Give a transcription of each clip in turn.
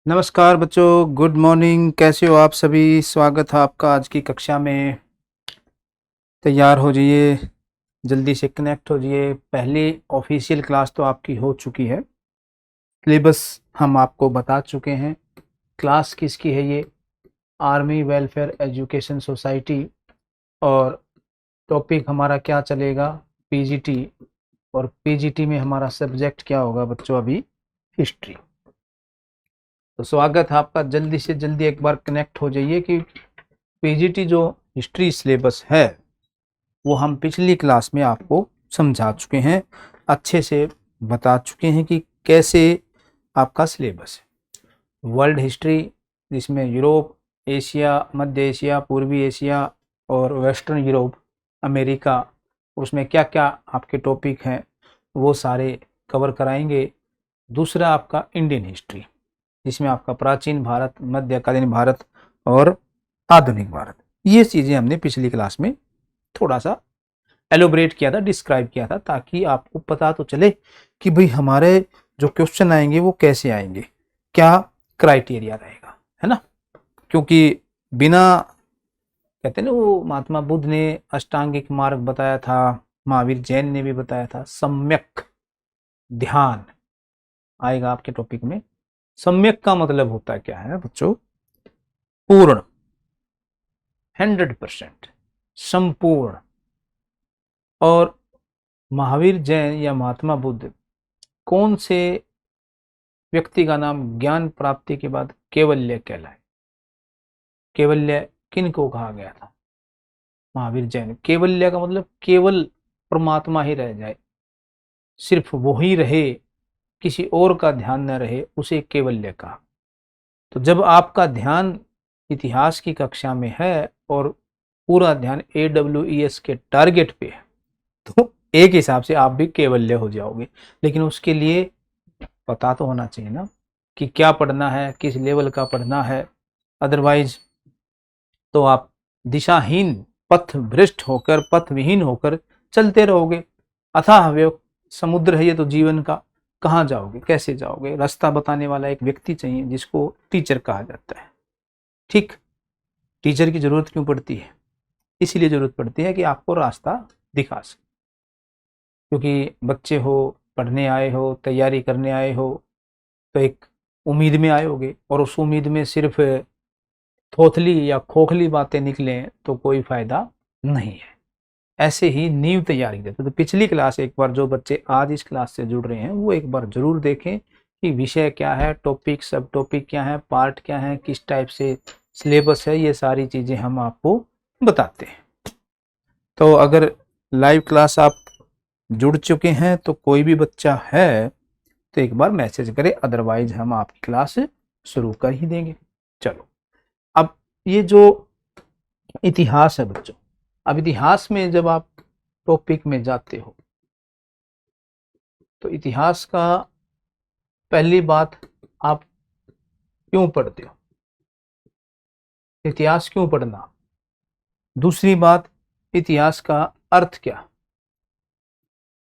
नमस्कार बच्चों, good morning. कैसे हो आप सभी? स्वागत है आपका आज की कक्षा में। तैयार हो जाइए, जल्दी से कनेक्ट हो जाइए। पहली ऑफिशियल क्लास तो आपकी हो चुकी है। सिलेबस हम आपको बता चुके हैं। क्लास किसकी है ये? Army welfare education society. और टॉपिक हमारा क्या चलेगा? पीजीटी। और पीजीटी में हमारा सब्जेक्ट क्या होगा बच्चों? अभी हिस्ट्री। तो स्वागत है आपका। जल्दी से जल्दी एक बार कनेक्ट हो जाइए कि पीजीटी जो हिस्ट्री सिलेबस है वो हम पिछली क्लास में आपको समझा चुके हैं, अच्छे से बता चुके हैं कि कैसे आपका सिलेबस है। वर्ल्ड हिस्ट्री, जिसमें यूरोप, एशिया, मध्य एशिया, पूर्वी एशिया और वेस्टर्न यूरोप, अमेरिका, उसमें क्या क्या आपके टॉपिक हैं वो सारे कवर कराएंगे। दूसरा आपका इंडियन हिस्ट्री, जिसमें आपका प्राचीन भारत, मध्यकालीन भारत और आधुनिक भारत। ये चीज़ें हमने पिछली क्लास में थोड़ा सा एलोबरेट किया था, डिस्क्राइब किया था, ताकि आपको पता तो चले कि भाई हमारे जो क्वेश्चन आएंगे वो कैसे आएंगे, क्या क्राइटेरिया रहेगा, है ना। क्योंकि बिना, कहते हैं ना, वो महात्मा बुद्ध ने अष्टांगिक मार्ग बताया था, महावीर जैन ने भी बताया था, सम्यक ध्यान आएगा आपके टॉपिक में। सम्यक का मतलब होता क्या है बच्चों? पूर्ण, 100%, संपूर्ण। और महावीर जैन या महात्मा बुद्ध, कौन से व्यक्ति का नाम ज्ञान प्राप्ति के बाद केवल्य कहलाए? केवल्य किन को कहा गया था? महावीर जैन। केवल्य का मतलब केवल परमात्मा ही रह जाए, सिर्फ वो ही रहे, किसी और का ध्यान न रहे, उसे केवल्य कहा। तो जब आपका ध्यान इतिहास की कक्षा में है और पूरा ध्यान AWES के टारगेट पे है, तो एक हिसाब से आप भी केवल्य हो जाओगे। लेकिन उसके लिए पता तो होना चाहिए ना कि क्या पढ़ना है, किस लेवल का पढ़ना है। अदरवाइज तो आप दिशाहीन, पथ भ्रष्ट होकर, पथ विहीन होकर चलते रहोगे। अथाह समुद्र है ये तो जीवन का, कहाँ जाओगे, कैसे जाओगे? रास्ता बताने वाला एक व्यक्ति चाहिए, जिसको टीचर कहा जाता है। ठीक। टीचर की जरूरत क्यों पड़ती है? इसीलिए जरूरत पड़ती है कि आपको रास्ता दिखा सके। क्योंकि बच्चे हो, पढ़ने आए हो, तैयारी करने आए हो, तो एक उम्मीद में आए होगे, और उस उम्मीद में सिर्फ थोथली या खोखली बातें निकलें तो कोई फायदा नहीं है। ऐसे ही नींव तैयारी देते। तो पिछली क्लास एक बार, जो बच्चे आज इस क्लास से जुड़ रहे हैं वो एक बार जरूर देखें कि विषय क्या है, टॉपिक, सब टॉपिक क्या है, पार्ट क्या है, किस टाइप से सिलेबस है, ये सारी चीजें हम आपको बताते हैं। तो अगर लाइव क्लास आप जुड़ चुके हैं तो कोई भी बच्चा है तो एक बार मैसेज करें, अदरवाइज हम आपकी क्लास शुरू कर ही देंगे। चलो, अब ये जो इतिहास है बच्चों, अब इतिहास में जब आप टॉपिक में जाते हो तो इतिहास का पहली बात, आप क्यों पढ़ते हो? इतिहास क्यों पढ़ना? दूसरी बात, इतिहास का अर्थ क्या?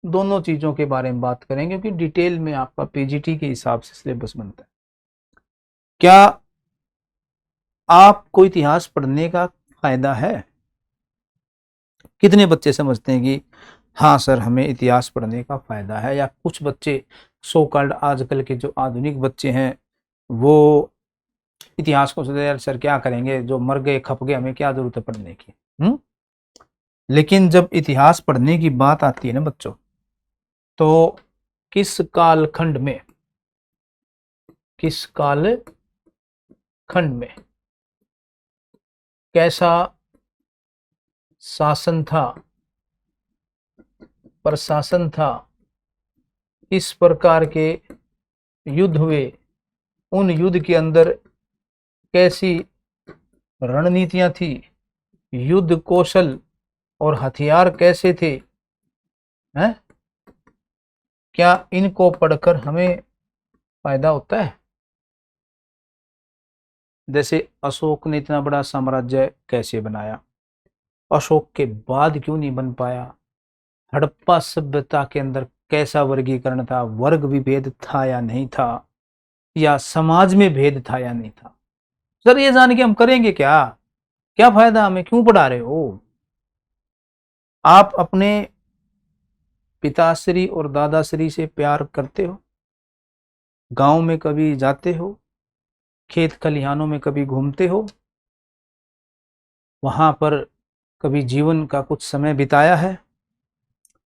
दोनों चीजों के बारे में बात करेंगे, क्योंकि डिटेल में आपका पीजीटी के हिसाब से सिलेबस बनता है। क्या आपको इतिहास पढ़ने का फायदा है? कितने बच्चे समझते हैं कि हाँ सर, हमें इतिहास पढ़ने का फायदा है? या कुछ बच्चे, सो कॉल्ड आजकल के जो आधुनिक बच्चे हैं, वो इतिहास को सोचते यार सर क्या करेंगे, जो मर गए खप गए, हमें क्या जरूरत है पढ़ने की। लेकिन जब इतिहास पढ़ने की बात आती है ना बच्चों, तो किस कालखंड में, किस कालखंड में कैसा शासन था, प्रशासन था, इस प्रकार के युद्ध हुए, उन युद्ध के अंदर कैसी रणनीतियां थी, युद्ध कौशल और हथियार कैसे थे, हैं? क्या इनको पढ़कर हमें फायदा होता है? जैसे अशोक ने इतना बड़ा साम्राज्य कैसे बनाया, अशोक के बाद क्यों नहीं बन पाया? हड़प्पा सभ्यता के अंदर कैसा वर्गीकरण था, वर्ग विभेद था या नहीं था? या समाज में भेद था या नहीं था? सर ये जान के हम करेंगे क्या? क्या फायदा, हमें क्यों पढ़ा रहे हो? आप अपने पिताश्री और दादाश्री से प्यार करते हो? गांव में कभी जाते हो? खेत खलिहानों में कभी घूमते हो? वहां पर कभी जीवन का कुछ समय बिताया है?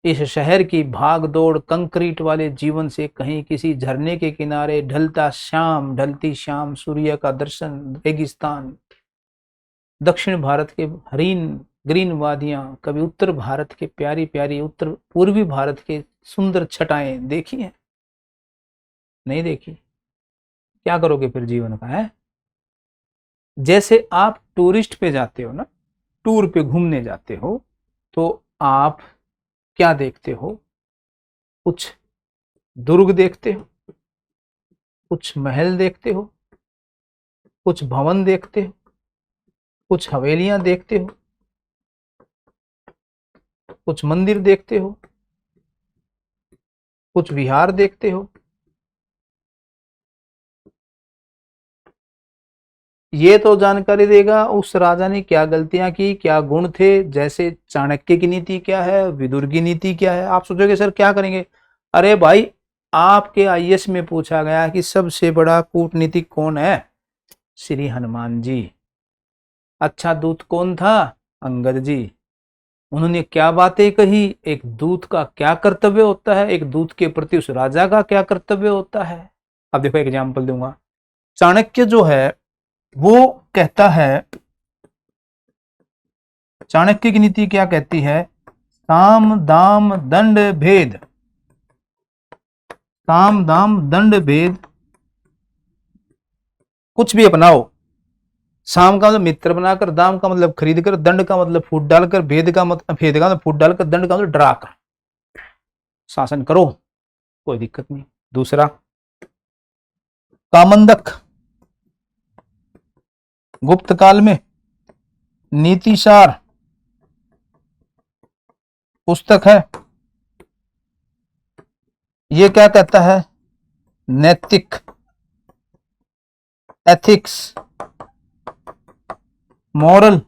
इस शहर की भाग दौड़ कंक्रीट वाले जीवन से कहीं किसी झरने के किनारे ढलती शाम सूर्य का दर्शन, रेगिस्तान, दक्षिण भारत के हरीन ग्रीन वादियां, कभी उत्तर भारत के प्यारी प्यारी उत्तर पूर्वी भारत के सुंदर छटाएं देखी हैं? नहीं देखी। क्या करोगे फिर जीवन का, है? जैसे आप टूरिस्ट पे जाते हो ना, टूर पे घूमने जाते हो, तो आप क्या देखते हो? कुछ दुर्ग देखते हो, कुछ महल देखते हो, कुछ भवन देखते हो, कुछ हवेलियां देखते हो, कुछ मंदिर देखते हो, कुछ विहार देखते हो। ये तो जानकारी देगा उस राजा ने क्या गलतियां की, क्या गुण थे। जैसे चाणक्य की नीति क्या है, विदुर की नीति क्या है। आप सोचोगे सर क्या करेंगे? अरे भाई, आपके आईएएस में पूछा गया कि सबसे बड़ा कूटनीतिक कौन है? श्री हनुमान जी। अच्छा दूत कौन था? अंगद जी। उन्होंने क्या बातें कही, एक दूत का क्या कर्तव्य होता है, एक दूत के प्रति उस राजा का क्या कर्तव्य होता है। अब देखो एग्जाम्पल दूंगा। चाणक्य जो है वो कहता है, चाणक्य की नीति क्या कहती है? साम दाम दंड भेद, साम दाम दंड भेद कुछ भी अपनाओ। साम का मतलब मित्र बनाकर, दाम का मतलब खरीद कर, दंड का मतलब फूट डालकर, भेद का मतलब फूट डालकर, दंड का मतलब डराकर शासन करो, कोई दिक्कत नहीं। दूसरा, कामंदक गुप्त काल में नीतिसार पुस्तक है। ये क्या कहता है? नैतिक, एथिक्स, मॉरल,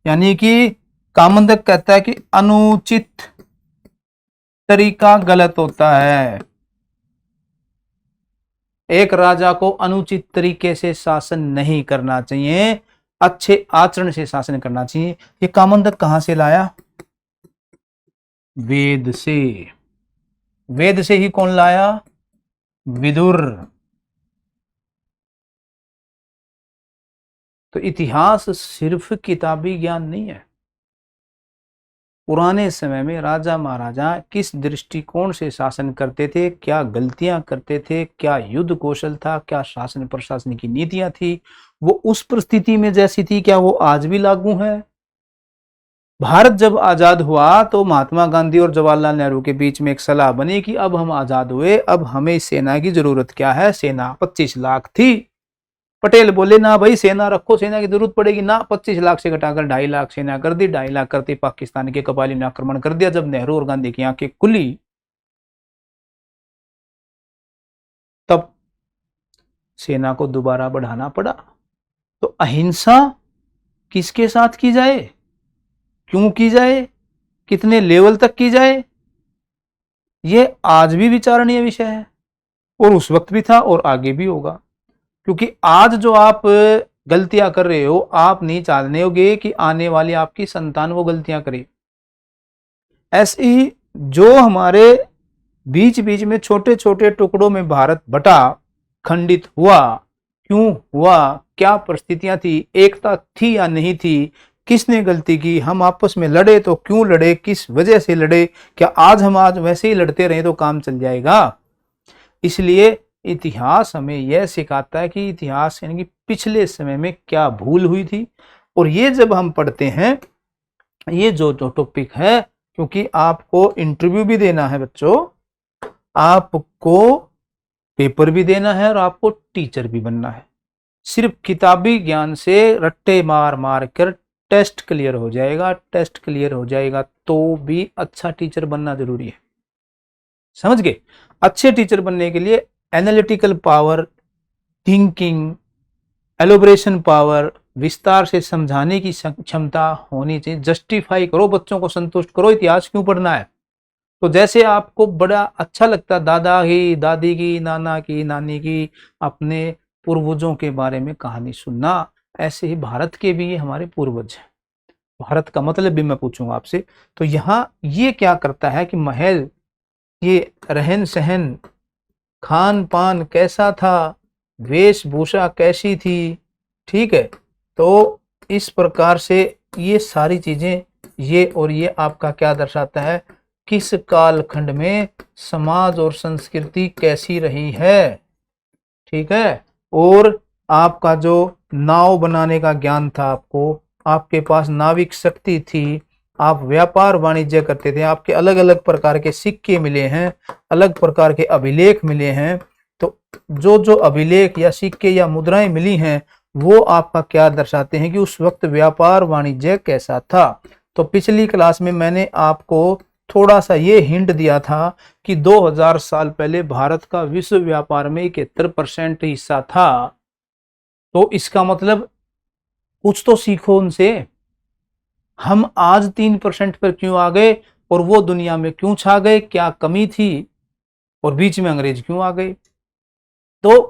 यानी कि कामंदक कहता है कि अनुचित तरीका गलत होता है। एक राजा को अनुचित तरीके से शासन नहीं करना चाहिए, अच्छे आचरण से शासन करना चाहिए। ये कामंदक कहां से लाया? वेद से। वेद से ही कौन लाया? विदुर। तो इतिहास सिर्फ किताबी ज्ञान नहीं है। पुराने समय में राजा महाराजा किस दृष्टिकोण से शासन करते थे, क्या गलतियां करते थे, क्या युद्ध कौशल था, क्या शासन प्रशासन की नीतियां थी, वो उस परिस्थिति में जैसी थी क्या वो आज भी लागू है? भारत जब आजाद हुआ तो महात्मा गांधी और जवाहरलाल नेहरू के बीच में एक सलाह बनी कि अब हम आजाद हुए, अब हमें सेना की जरूरत क्या है? सेना 25 लाख थी। पटेल बोले ना भाई सेना रखो, सेना की जरूरत पड़ेगी ना। 25 लाख से घटाकर 2.5 लाख सेना कर दी। 2.5 लाख करते पाकिस्तान के कबाली ने आक्रमण कर दिया। जब नेहरू और गांधी की आंखें खुली तब सेना को दोबारा बढ़ाना पड़ा। तो अहिंसा किसके साथ की जाए, क्यों की जाए, कितने लेवल तक की जाए, ये आज भी विचारणीय विषय है। और उस वक्त भी था और आगे भी होगा। क्योंकि आज जो आप गलतियां कर रहे हो, आप नहीं चाहने होगे कि आने वाली आपकी संतान वो गलतियां करे। ऐसे ही जो हमारे बीच बीच में छोटे छोटे टुकड़ों में भारत बटा, खंडित हुआ, क्यों हुआ, क्या परिस्थितियां थी, एकता थी या नहीं थी, किसने गलती की, हम आपस में लड़े तो क्यों लड़े, किस वजह से लड़े, क्या आज हम आज वैसे ही लड़ते रहे तो काम चल जाएगा? इसलिए इतिहास हमें यह सिखाता है कि इतिहास यानी कि पिछले समय में क्या भूल हुई थी। और ये जब हम पढ़ते हैं, ये जो टॉपिक है, क्योंकि आपको इंटरव्यू भी देना है बच्चों, आपको पेपर भी देना है और आपको टीचर भी बनना है। सिर्फ किताबी ज्ञान से रट्टे मार मार कर टेस्ट क्लियर हो जाएगा, टेस्ट क्लियर हो जाएगा तो भी अच्छा टीचर बनना जरूरी है। समझ गए? अच्छे टीचर बनने के लिए एनालिटिकल पावर, थिंकिंग, एलोब्रेशन पावर, विस्तार से समझाने की क्षमता होनी चाहिए। जस्टिफाई करो, बच्चों को संतुष्ट करो, इतिहास क्यों पढ़ना है। तो जैसे आपको बड़ा अच्छा लगता दादा की, दादी की, नाना की, नानी की, अपने पूर्वजों के बारे में कहानी सुनना, ऐसे ही भारत के भी ये हमारे पूर्वज हैं। भारत का मतलब भी मैं पूछूंगा आपसे। तो यहाँ ये क्या करता है कि महल, ये रहन सहन, खान पान कैसा था, वेशभूषा कैसी थी, ठीक है। तो इस प्रकार से ये सारी चीजें, ये और ये आपका क्या दर्शाता है, किस कालखंड में समाज और संस्कृति कैसी रही है, ठीक है। और आपका जो नाव बनाने का ज्ञान था, आपके पास नाविक शक्ति थी, आप व्यापार वाणिज्य करते थे, आपके अलग अलग प्रकार के सिक्के मिले हैं, अलग प्रकार के अभिलेख मिले हैं। तो जो जो अभिलेख या सिक्के या मुद्राएं मिली हैं, वो आपका क्या दर्शाते हैं कि उस वक्त व्यापार वाणिज्य कैसा था। तो पिछली क्लास में मैंने आपको थोड़ा सा ये हिंट दिया था कि 2000 साल पहले भारत का विश्व व्यापार में 71% हिस्सा था। तो इसका मतलब कुछ तो सीखो उनसे। हम आज 3% पर क्यों आ गए, और वो दुनिया में क्यों छा गए, क्या कमी थी, और बीच में अंग्रेज क्यों आ गए। तो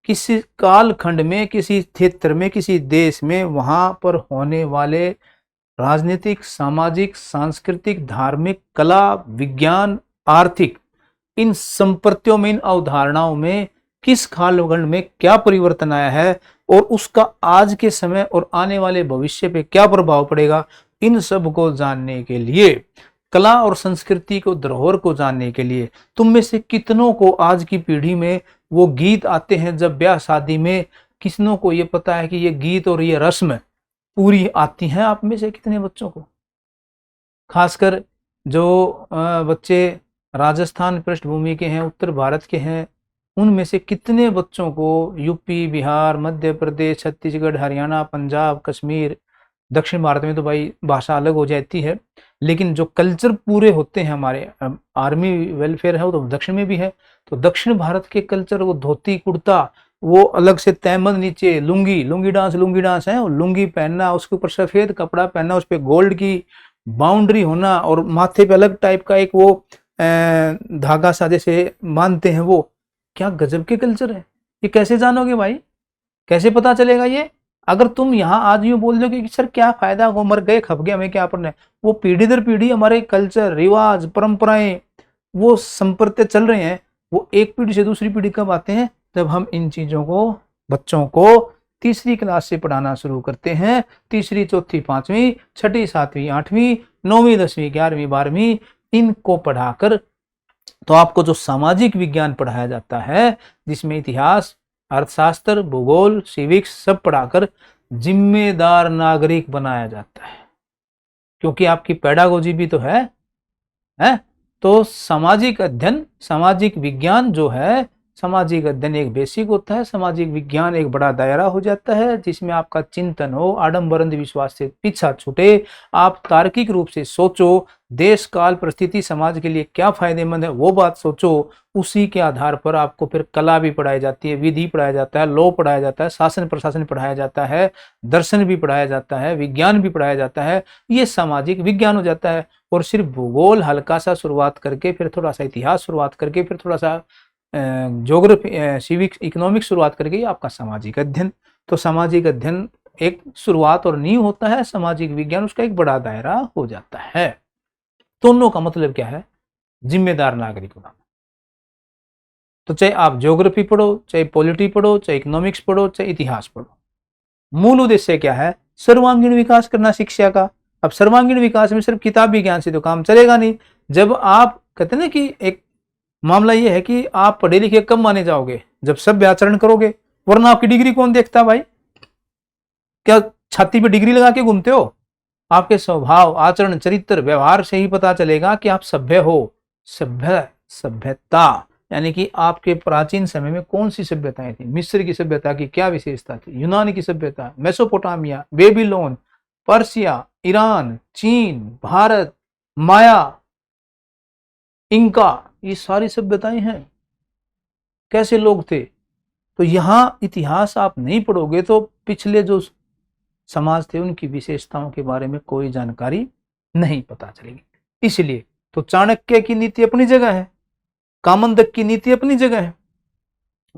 किसी कालखंड में, किसी क्षेत्र में, किसी देश में, वहां पर होने वाले राजनीतिक, सामाजिक, सांस्कृतिक, धार्मिक, कला, विज्ञान, आर्थिक, इन संप्रत्तियों में, इन अवधारणाओं में किस कालखंड में क्या परिवर्तन आया है, और उसका आज के समय और आने वाले भविष्य पे क्या प्रभाव पड़ेगा, इन सब को जानने के लिए, कला और संस्कृति को, धरोहर को जानने के लिए, तुम में से कितनों को आज की पीढ़ी में वो गीत आते हैं जब ब्याह शादी में, कितनों को ये पता है कि ये गीत और ये रस्म पूरी आती हैं? आप में से कितने बच्चों को, खासकर जो बच्चे राजस्थान पृष्ठभूमि के हैं, उत्तर भारत के हैं, उनमें से कितने बच्चों को यूपी, बिहार, मध्य प्रदेश, छत्तीसगढ़, हरियाणा, पंजाब, कश्मीर, दक्षिण भारत में तो भाई भाषा अलग हो जाती है, लेकिन जो कल्चर पूरे होते हैं हमारे, आर्मी वेलफेयर है वो तो दक्षिण में भी है। तो दक्षिण भारत के कल्चर, वो धोती कुर्ता, वो अलग से तहमद, नीचे लुंगी, लुंगी डांस है, लुंगी पहनना, उसके ऊपर सफेद कपड़ा पहनना, उस पर गोल्ड की बाउंड्री होना, और माथे पे अलग टाइप का एक वो धागा सा जैसे बांधते हैं, वो क्या गजब के कल्चर है। ये कैसे जानोगे भाई, कैसे पता चलेगा ये? अगर तुम यहाँ आज यूं बोल दोगे कि सर क्या फायदा, वो मर गए, खप गए, हमें क्या पढ़ना है। वो पीढ़ी दर पीढ़ी हमारे कल्चर, रिवाज, परंपराएं, वो संप्रत्य चल रहे हैं। वो एक पीढ़ी से दूसरी पीढ़ी कब आते हैं, जब हम इन चीजों को बच्चों को तीसरी क्लास से पढ़ाना शुरू करते हैं। तीसरी, चौथी, पांचवी, छठी, सातवीं, आठवीं, नौवीं, 10वीं, 11वीं, 12वीं, इनको पढ़ाकर, तो आपको जो सामाजिक विज्ञान पढ़ाया जाता है, जिसमें इतिहास, अर्थशास्त्र, भूगोल, सिविक्स सब पढ़ाकर जिम्मेदार नागरिक बनाया जाता है। क्योंकि आपकी पेडागोजी भी तो है। तो सामाजिक अध्ययन, सामाजिक विज्ञान जो है, सामाजिक अध्ययन एक बेसिक होता है, सामाजिक विज्ञान एक बड़ा दायरा हो जाता है, जिसमें आपका चिंतन हो, आडंबर अंधविश्वास से पीछा छूटे, आप तार्किक रूप से सोचो, देश काल परिस्थिति समाज के लिए क्या फायदेमंद है वो बात सोचो। उसी के आधार पर आपको फिर कला भी पढ़ाई जाती है, विधि पढ़ाया जाता है, लॉ पढ़ाया जाता है, शासन प्रशासन पढ़ाया जाता है, दर्शन भी पढ़ाया जाता है, विज्ञान भी पढ़ाया जाता है। ये सामाजिक विज्ञान हो जाता है। और सिर्फ भूगोल हल्का सा शुरुआत करके, फिर थोड़ा सा इतिहास शुरुआत करके, फिर थोड़ा सा ज्योग्राफी, सिविक्स, इकोनॉमिक्स शुरुआत करके, आपका सामाजिक अध्ययन। तो सामाजिक अध्ययन एक शुरुआत और नींव होता है, सामाजिक विज्ञान उसका एक बड़ा दायरा हो जाता है। दोनों का मतलब क्या है, जिम्मेदार नागरिक बनाना। तो चाहे आप ज्योग्राफी पढ़ो, चाहे पॉलिटी पढ़ो, चाहे इकोनॉमिक्स पढ़ो, चाहे इतिहास पढ़ो, मूल उद्देश्य क्या है, सर्वांगीण विकास करना शिक्षा का। अब सर्वांगीण विकास में सिर्फ किताबी ज्ञान से तो काम चलेगा नहीं। जब आप कहते ना कि एक मामला यह है कि आप पढ़े लिखे कब माने जाओगे, जब सभ्य आचरण करोगे, वरना आपकी डिग्री कौन देखता भाई? क्या छाती पे डिग्री लगा के घूमते हो? आपके स्वभाव, आचरण, चरित्र, व्यवहार से ही पता चलेगा कि आप सभ्य हो। सभ्यता यानी कि आपके प्राचीन समय में कौन सी सभ्यताएं थी, मिस्र की सभ्यता की क्या विशेषता थी, यूनान की सभ्यता, मेसोपोटामिया, बेबीलोन, पर्सिया, ईरान, चीन, भारत, माया, इंका, ये सारी सभ्यताएं हैं। कैसे लोग थे। तो यहाँ इतिहास आप नहीं पढ़ोगे तो पिछले जो समाज थे उनकी विशेषताओं के बारे में कोई जानकारी नहीं पता चलेगी। इसलिए तो चाणक्य की नीति अपनी जगह है, कामंदक की नीति अपनी जगह है,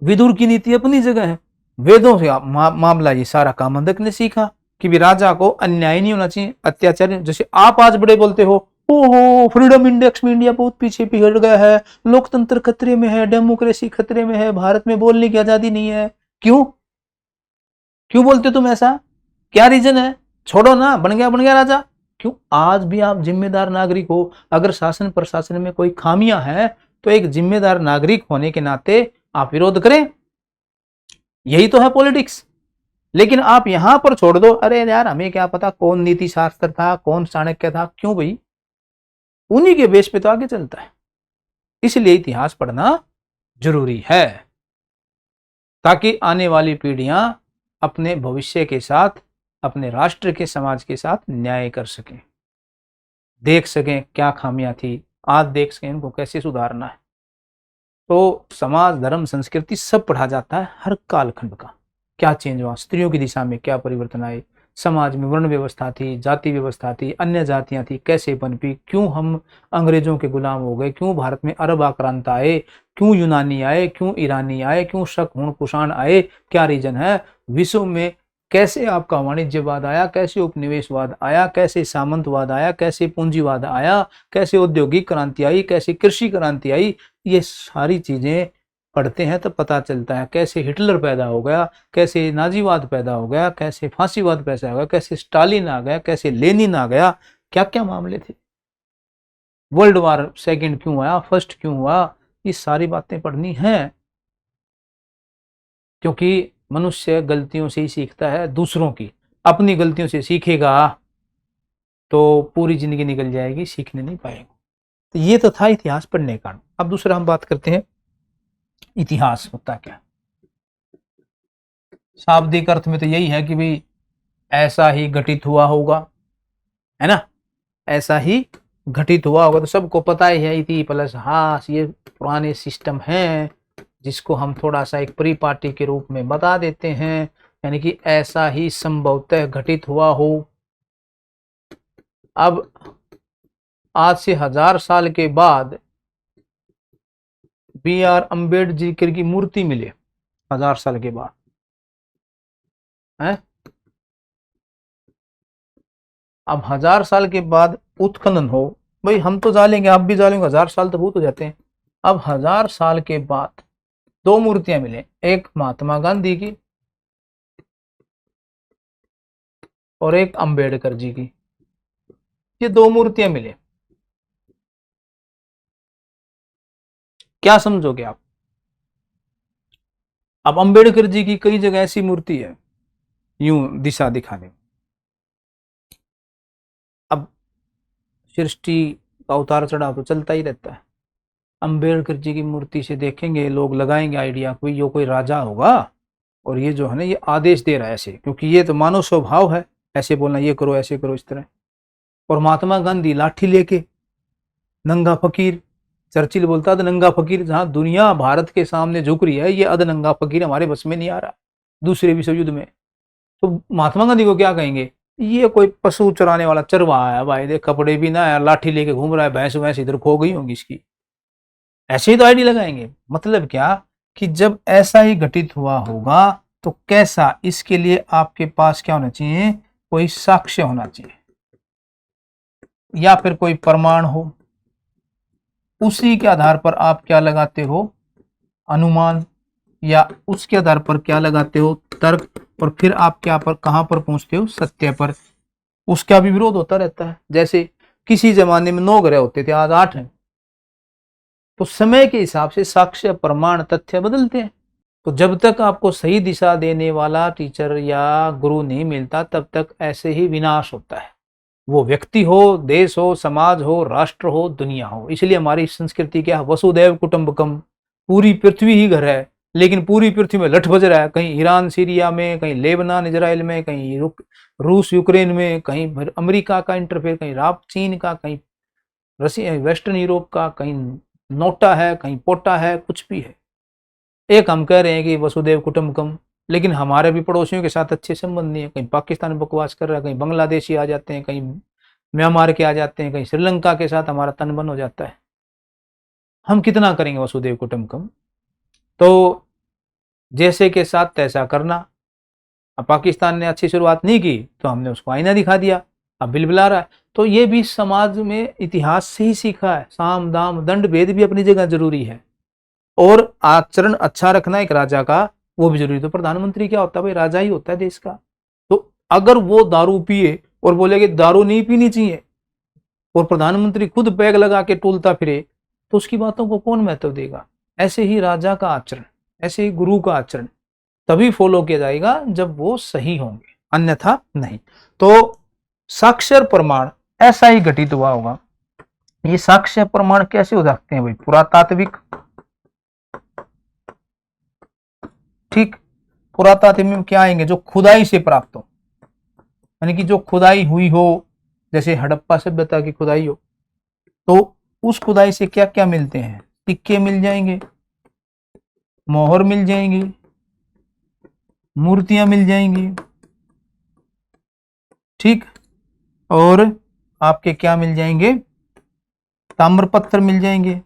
विदुर की नीति अपनी जगह है। वेदों से मामला ये सारा कामंदक ने सीखा कि भी राजा को अन्याय नहीं होना चाहिए, अत्याचार। जैसे आप आज बड़े बोलते हो, ओहो फ्रीडम इंडेक्स में इंडिया बहुत पीछे पिघल गया है, लोकतंत्र खतरे में है, डेमोक्रेसी खतरे में है, भारत में बोलने की आजादी नहीं है। क्यों क्यों बोलते तुम ऐसा? क्या रीजन है? छोड़ो ना, बन गया राजा। क्यों? आज भी आप जिम्मेदार नागरिक हो। अगर शासन प्रशासन में कोई खामियां हैं तो एक जिम्मेदार नागरिक होने के नाते आप विरोध करें। यही तो है पॉलिटिक्स। लेकिन आप यहां पर छोड़ दो, अरे यार हमें क्या पता कौन नीति शास्त्र था, कौन चाणक्य था। क्यों भाई? उन्हीं के बेस पे तो आगे चलता है। इसलिए इतिहास पढ़ना जरूरी है ताकि आने वाली पीढ़ियां अपने भविष्य के साथ, अपने राष्ट्र के, समाज के साथ न्याय कर सकें, देख सकें क्या खामियां थी, आज देख सकें इनको कैसे सुधारना है। तो समाज, धर्म, संस्कृति सब पढ़ा जाता है, हर कालखंड का क्या चेंज हुआ, स्त्रियों की दिशा में क्या परिवर्तन आए, समाज में वर्ण व्यवस्था थी, जाति व्यवस्था थी, अन्य जातियां थी, कैसे पनपी, क्यों हम अंग्रेजों के गुलाम हो गए, क्यों भारत में अरब आक्रांता आए, क्यों यूनानी आए, क्यों ईरानी आए, क्यों शक, हुण, कुषाण आए, क्या रीजन है। विश्व में कैसे आपका वाणिज्यवाद आया, कैसे उपनिवेशवाद आया, कैसे सामंतवाद आया, कैसे पूंजीवाद आया, कैसे औद्योगिक क्रांति आई, कैसे कृषि क्रांति आई। ये सारी चीजें पढ़ते हैं तो पता चलता है कैसे हिटलर पैदा हो गया, कैसे नाजीवाद पैदा हो गया, कैसे फांसीवाद पैदा हो गया, कैसे स्टालिन आ गया, कैसे लेनिन आ गया, क्या क्या मामले थे, वर्ल्ड वार सेकंड क्यों आया, फर्स्ट क्यों हुआ। ये सारी बातें पढ़नी हैं क्योंकि मनुष्य गलतियों से ही सीखता है, दूसरों की। अपनी गलतियों से सीखेगा तो पूरी जिंदगी निकल जाएगी, सीखने नहीं पाएगा। तो ये तो था इतिहास पढ़ने का। अब दूसरा हम बात करते हैं इतिहास होता क्या। शाब्दिक अर्थ में तो यही है कि भाई ऐसा ही घटित हुआ होगा, है ना, ऐसा ही घटित हुआ होगा। तो सबको पता ही है, इति प्लस हास, ये पुराने सिस्टम हैं जिसको हम थोड़ा सा एक परिपाटी के रूप में बता देते हैं, यानी कि ऐसा ही संभवतः घटित हुआ हो। अब आज से 1000 साल के बाद B.R. अम्बेडकर की मूर्ति मिले, 1000 साल के बाद है। अब 1000 साल के बाद उत्खनन हो, भाई हम तो जालेंगे, आप भी जालेंगे, 1000 साल तो बहुत हो जाते हैं। अब 1000 साल के बाद 2 मूर्तियां मिले, एक महात्मा गांधी की और एक अंबेडकर जी की। ये 2 मूर्तियां मिले, क्या समझोगे आप? अब अंबेडकर जी की कई जगह ऐसी मूर्ति है यूं दिशा दिखाने। अब सृष्टि का उतार चढ़ाव तो चलता ही रहता है। अंबेडकर जी की मूर्ति से देखेंगे लोग, लगाएंगे आइडिया कोई यो कोई राजा होगा और ये जो है ना ये आदेश दे रहा है ऐसे, क्योंकि ये तो मानव स्वभाव है ऐसे बोलना, ये करो ऐसे करो इस तरह। और महात्मा गांधी लाठी लेके, नंगा फकीर, चर्चिल बोलता था नंगा फकीर, जहां दुनिया भारत के सामने झुक रही है, ये अध नंगा फकीर हमारे बस में नहीं आ रहा दूसरे विश्व युद्ध में। तो महात्मा गांधी को क्या कहेंगे, ये कोई पशु चराने वाला चरवाहा है भाई, देख कपड़े भी ना है, लाठी लेके घूम रहा है, भैंस वैंस इधर खो गई होंगी इसकी, ऐसे ही तो आईडी लगाएंगे। मतलब क्या कि जब ऐसा ही घटित हुआ होगा तो कैसा, इसके लिए आपके पास क्या होना चाहिए, कोई साक्ष्य होना चाहिए या फिर कोई प्रमाण हो। उसी के आधार पर आप क्या लगाते हो, अनुमान, या उसके आधार पर क्या लगाते हो, तर्क, और फिर आप क्या पर कहां पर पहुंचते हो, सत्य पर। उसका भी विरोध होता रहता है। जैसे किसी जमाने में 9 ग्रह होते थे, आज 8 हैं, तो समय के हिसाब से साक्ष्य, प्रमाण, तथ्य बदलते हैं। तो जब तक आपको सही दिशा देने वाला टीचर या गुरु नहीं मिलता तब तक ऐसे ही विनाश होता है, वो व्यक्ति हो, देश हो, समाज हो, राष्ट्र हो, दुनिया हो। इसलिए हमारी संस्कृति क्या, वसुदैव कुटुंबकम, पूरी पृथ्वी ही घर है, लेकिन पूरी पृथ्वी में लठ बज रहा है, कहीं ईरान सीरिया में, कहीं लेबनान इजराइल में, कहीं रूस यूक्रेन में, कहीं अमेरिका का इंटरफेयर, कहीं राप चीन का, कहीं रशिया वेस्टर्न यूरोप का, कहीं नोटा है, कहीं पोटा है, कुछ भी है। एक हम कह रहे हैं कि वसुदेव कुटुंबकम, लेकिन हमारे भी पड़ोसियों के साथ अच्छे संबंध नहीं है। कहीं पाकिस्तान बकवास कर रहा है, कहीं बांग्लादेशी आ जाते हैं, कहीं म्यांमार के आ जाते हैं, कहीं श्रीलंका के साथ हमारा तन बन हो जाता है। हम कितना करेंगे वसुदेव कुटुंबकम? तो जैसे के साथ तैसा करना। अब पाकिस्तान ने अच्छी शुरुआत नहीं की तो हमने उसको आईना दिखा दिया, अब बिलबिला रहा है। तो ये भी समाज में इतिहास से ही सीखा है। साम दाम दंड भेद भी अपनी जगह जरूरी है, और आचरण अच्छा रखना एक राजा का वो भी जरूरी। तो प्रधानमंत्री क्या होता है भाई? राजा ही होता है देश का। तो अगर वो दारू पिए और बोले कि दारू नहीं पीनी चाहिए, और प्रधानमंत्री खुद बैग लगा के टूलता फिरे, तो उसकी बातों को कौन महत्व देगा? ऐसे ही राजा का आचरण, ऐसे ही गुरु का आचरण तभी फॉलो किया जाएगा जब वो सही होंगे, अन्यथा नहीं। तो साक्ष्य प्रमाण ऐसा ही घटित हुआ होगा। ये साक्ष्य प्रमाण कैसे हो सकते हैं भाई? पुरातात्विक, ठीक, पुरातात्विक में क्या आएंगे? जो खुदाई से प्राप्त हो, यानी कि जो खुदाई हुई हो, जैसे हड़प्पा सभ्यता की खुदाई हो, तो उस खुदाई से क्या क्या मिलते हैं? सिक्के मिल जाएंगे, मोहर मिल जाएंगी, मूर्तियां मिल जाएंगी, ठीक, और आपके क्या मिल जाएंगे? ताम्रपत्र मिल जाएंगे,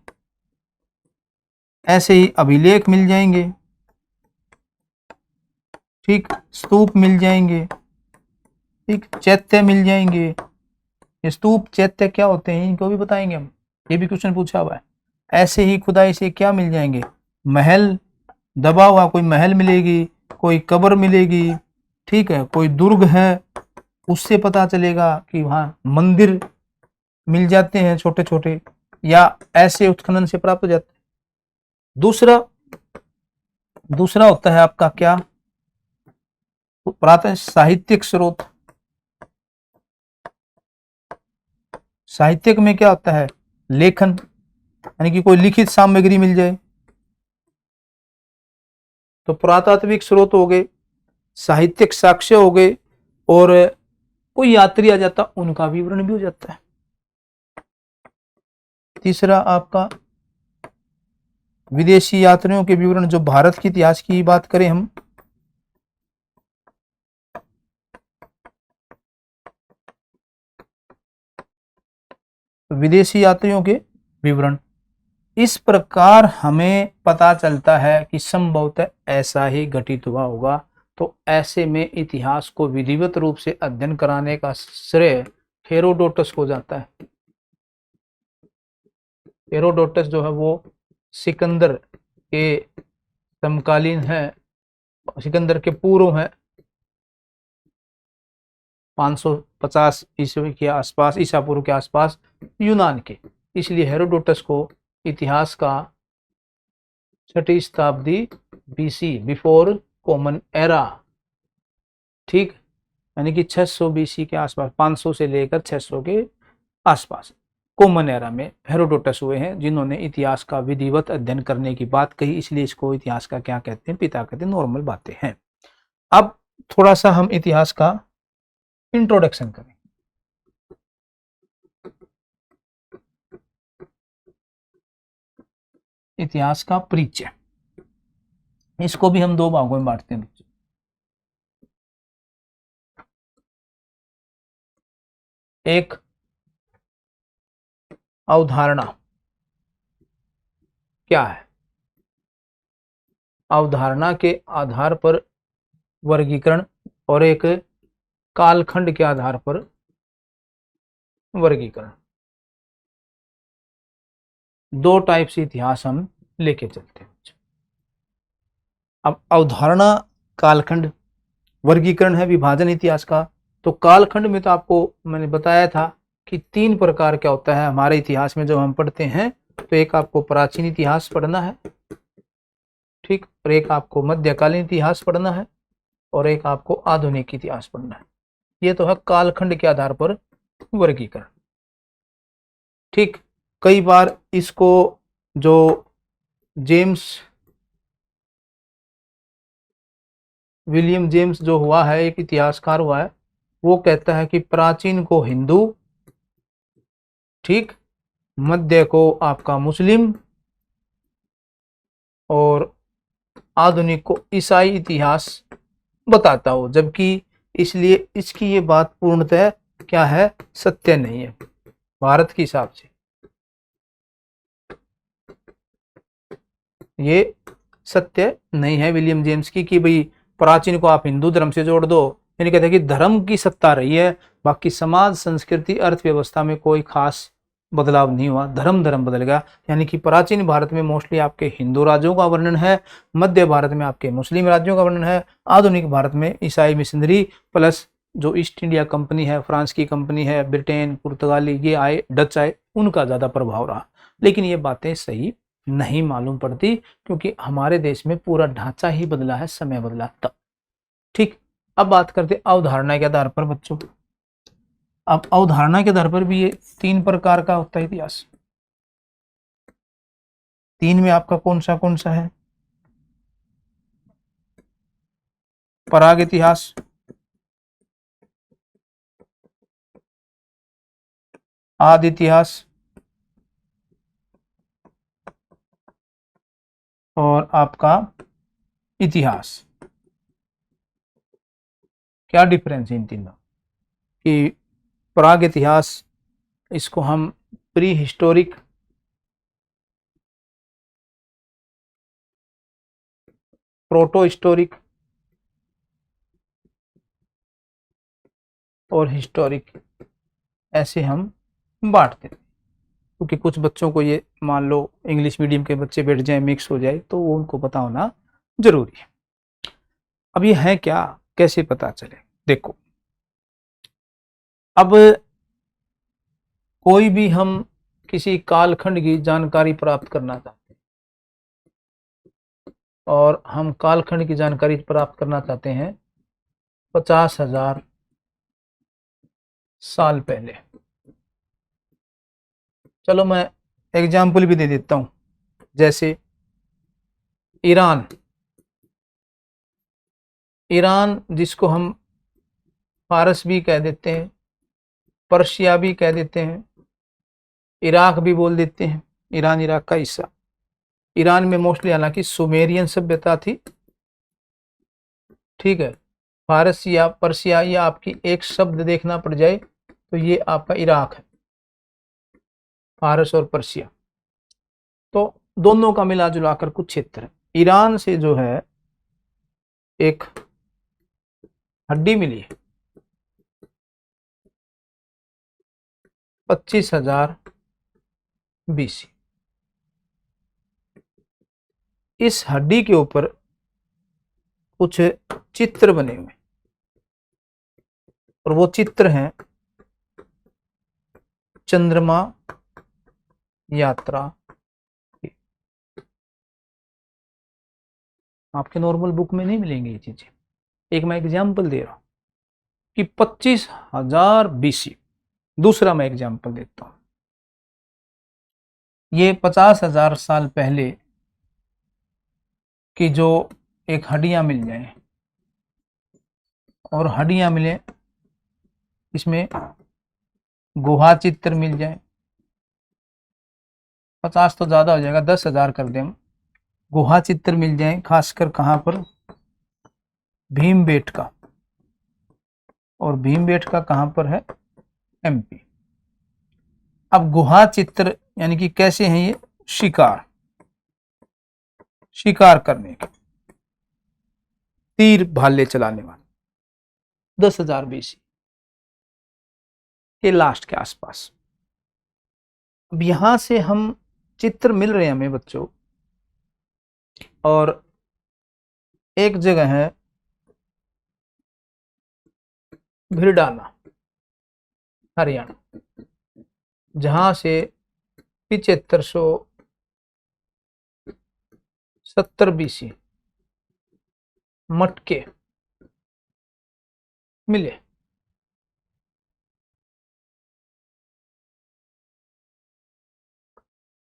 ऐसे ही अभिलेख मिल जाएंगे, ठीक, स्तूप मिल जाएंगे, ठीक, चैत्य मिल जाएंगे। ये स्तूप चैत्य क्या होते हैं इनको भी बताएंगे हम, ये भी क्वेश्चन पूछा हुआ है। ऐसे ही खुदाई से क्या मिल जाएंगे? महल, दबा हुआ कोई महल मिलेगी, कोई कब्र मिलेगी, ठीक है, कोई दुर्ग है, उससे पता चलेगा कि वहां मंदिर मिल जाते हैं छोटे छोटे, या ऐसे उत्खनन से प्राप्त हो जाते हैं। दूसरा होता है आपका क्या? प्रातः साहित्यिक स्रोत। साहित्यिक में क्या होता है? लेखन, यानी कि कोई लिखित सामग्री मिल जाए। तो पुरातात्विक स्रोत हो गए, साहित्यिक साक्ष्य हो गए, और कोई यात्री आ जाता उनका विवरण भी हो जाता है। तीसरा आपका विदेशी यात्रियों के विवरण। जो भारत के इतिहास की बात करें हम, विदेशी यात्रियों के विवरण, इस प्रकार हमें पता चलता है कि संभवतः ऐसा ही घटित हुआ होगा। तो ऐसे में इतिहास को विधिवत रूप से अध्ययन कराने का श्रेय हेरोडोटस को जाता है। हेरोडोटस जो है वो सिकंदर के समकालीन है, सिकंदर के पूर्व है, 550 ईस्वी के आसपास, ईसा पूर्व के आसपास, यूनान के। इसलिए हेरोडोटस को इतिहास का 6वीं शताब्दी बीसी, बिफोर कॉमन एरा, ठीक, यानी कि 600 बीसी के आसपास, 500 से लेकर 600 के आसपास कॉमन एरा में हेरोडोटस हुए हैं, जिन्होंने इतिहास का विधिवत अध्ययन करने की बात कही। इसलिए इसको इतिहास का क्या कहते हैं? पिता कहते हैं। नॉर्मल बातें हैं। अब थोड़ा सा हम इतिहास का इंट्रोडक्शन करें। इतिहास का परिचय, इसको भी हम दो भागों में बांटते हैं। एक अवधारणा क्या है? अवधारणा के आधार पर वर्गीकरण, और एक कालखंड के आधार पर वर्गीकरण। दो टाइप से इतिहास हम लेके चलते हैं। अब अवधारणा, कालखंड, वर्गीकरण है विभाजन इतिहास का। तो कालखंड में तो आपको मैंने बताया था कि 3 प्रकार क्या होता है हमारे इतिहास में जब हम पढ़ते हैं। तो एक आपको प्राचीन इतिहास पढ़ना है, ठीक, और एक आपको मध्यकालीन इतिहास पढ़ना है, और एक आपको आधुनिक इतिहास पढ़ना है। ये तो है कालखंड के आधार पर वर्गीकरण, ठीक। कई बार इसको जो जेम्स विलियम जेम्स जो हुआ है, एक इतिहासकार हुआ है, वो कहता है कि प्राचीन को हिंदू, ठीक, मध्य को आपका मुस्लिम, और आधुनिक को ईसाई इतिहास बताता हो, जबकि इसलिए इसकी ये बात पूर्णतः क्या है, सत्य नहीं है भारत के हिसाब से। ये सत्य नहीं है विलियम जेम्स की कि भाई प्राचीन को आप हिंदू धर्म से जोड़ दो, यानी कहते हैं कि धर्म की सत्ता रही है, बाकी समाज संस्कृति अर्थव्यवस्था में कोई खास बदलाव नहीं हुआ, धर्म धर्म बदल गया। यानी कि प्राचीन भारत में मोस्टली आपके हिंदू राज्यों का वर्णन है, मध्य भारत में आपके मुस्लिम राज्यों का वर्णन है, आधुनिक भारत में ईसाई मिशनरी प्लस जो ईस्ट इंडिया कंपनी है, फ्रांस की कंपनी है, ब्रिटेन, पुर्तगाली ये आए, डच आए, उनका ज्यादा प्रभाव रहा। लेकिन ये बातें सही नहीं मालूम पड़ती, क्योंकि हमारे देश में पूरा ढांचा ही बदला है, समय बदला तब। ठीक, अब बात करते अवधारणा के आधार पर बच्चों। अब अवधारणा के आधार पर भी ये 3 प्रकार का होता है इतिहास। 3 में आपका कौन सा है? पराग इतिहास, आदि इतिहास और आपका इतिहास। क्या डिफरेंस है इन तीनों कि प्राग इतिहास, इसको हम प्री हिस्टोरिक, प्रोटो हिस्टोरिक और हिस्टोरिक ऐसे हम बांटते हैं, क्योंकि कुछ बच्चों को ये मान लो इंग्लिश मीडियम के बच्चे बैठ जाए, मिक्स हो जाए, तो वो उनको पता होना जरूरी है। अब ये है क्या, कैसे पता चले? देखो, अब कोई भी हम किसी कालखंड की जानकारी प्राप्त करना चाहते हैं, और हम कालखंड की जानकारी प्राप्त करना चाहते हैं 50,000 साल पहले। चलो मैं एग्जाम्पल भी दे देता हूं, जैसे ईरान, ईरान जिसको हम फारस भी कह देते हैं, पर्शिया भी कह देते हैं, इराक भी बोल देते हैं, ईरान इराक का हिस्सा। ईरान में मोस्टली हालांकि सुमेरियन सभ्यता थी, ठीक है। फारस या पर्शिया या आपकी एक शब्द देखना पड़ जाए तो ये आपका इराक है, फारस और पर्शिया, तो दोनों का मिला जुलाकर कुछ क्षेत्र है। ईरान से जो है एक हड्डी मिली है 25,000 BC। इस हड्डी के ऊपर कुछ चित्र बने हुए, और वो चित्र हैं चंद्रमा यात्रा। आपके नॉर्मल बुक में नहीं मिलेंगे ये चीजें, एक मैं एग्जाम्पल दे रहा हूं कि 25,000 BC। दूसरा मैं एग्जाम्पल देता हूं, ये 50,000 साल पहले की जो एक हड्डियां मिल जाए, और हड्डियां मिले, इसमें गुहा चित्र मिल जाए, 50 तो ज्यादा हो जाएगा, 10,000 कर दें हम, गुहा चित्र मिल जाए, खासकर कहां पर, भीमबेटका, और भीमबेटका कहां पर है, MP। अब गुहा चित्र यानी कि कैसे हैं ये, शिकार, शिकार करने के, तीर भाले चलाने वाले, 10,000 BC के लास्ट के आसपास। अब यहां से हम चित्र मिल रहे हैं हमें बच्चों, और एक जगह है भिरडाना, हरियाणा, जहां से 7570 BC मटके मिले।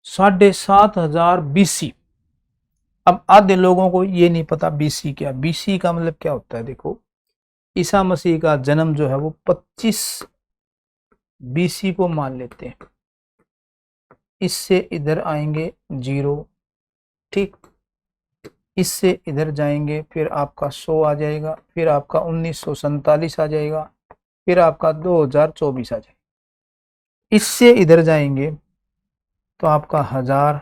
$7,500 BC। अब आधे लोगों को ये नहीं पता BC क्या, BC का मतलब क्या होता है। देखो, ईसा मसीह का जन्म जो है वो 25 BC को मान लेते हैं, इससे इधर आएंगे 0, ठीक। इससे इधर जाएंगे, फिर आपका 100 आ जाएगा, फिर आपका 1947 आ जाएगा, फिर आपका 2024 आ जाएगा। इससे इधर जाएंगे तो आपका 1000,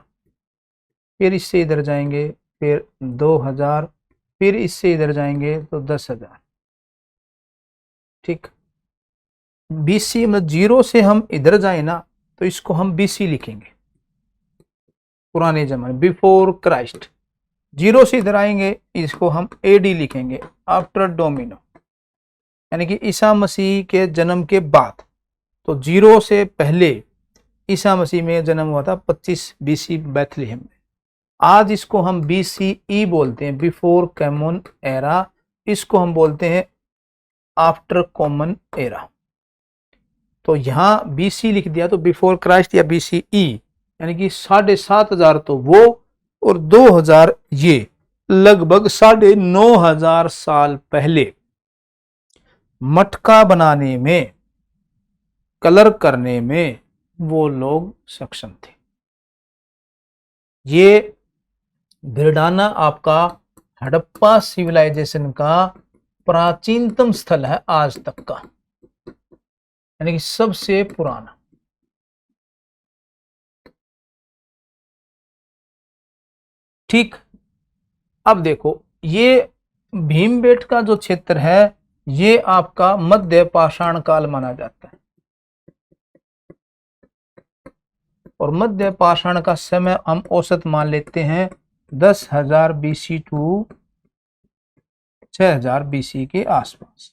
फिर इससे इधर जाएंगे फिर 2000, फिर इससे इधर जाएंगे तो 10,000। ठीक, BC मतलब 0 से हम इधर जाए ना तो इसको हम BC लिखेंगे, पुराने जमाने, बिफोर क्राइस्ट। 0 से इधर आएंगे इसको हम AD लिखेंगे, आफ्टर डोमिनो, यानी कि ईसा मसीह के जन्म के बाद। तो 0 से पहले ईसा मसीह में जन्म हुआ था 25 BC बैथलेहम में। आज इसको हम BCE बोलते हैं, बिफोर कॉमन एरा। इसको हम बोलते हैं आफ्टर कॉमन एरा। तो यहां BC लिख दिया तो बिफोर क्राइस्ट या BCE, यानी कि 7,500 तो वो और 2000 ये, लगभग 9,500 साल पहले मटका बनाने में, कलर करने में वो लोग सक्षम थे। ये भिरडाना आपका हड़प्पा सिविलाइजेशन का प्राचीनतम स्थल है आज तक का, यानी कि सबसे पुराना। ठीक, अब देखो ये भीमबेटका जो क्षेत्र है ये आपका मध्य पाषाण काल माना जाता है, और मध्य पाषाण का समय हम औसत मान लेते हैं 10,000 BC टू 6,000 BC के आसपास।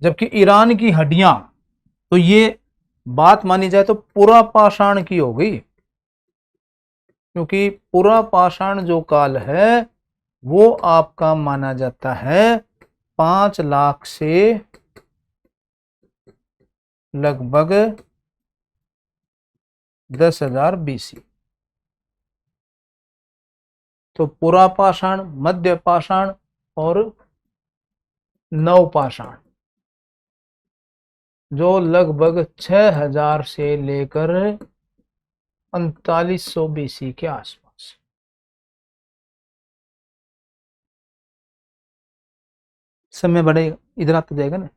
जबकि ईरान की हड्डियां, तो ये बात मानी जाए तो पुरा पाषाण की हो गई, क्योंकि पुरा पाषाण जो काल है वो आपका माना जाता है 5 लाख से लगभग 10,000 BC। तो पुरा पाषाण, मध्य पाषाण और नव पाषाण जो लगभग 6,000 से लेकर 4500 BC के आसपास। समय बढ़ेगा, इधर आता जाएगा ना।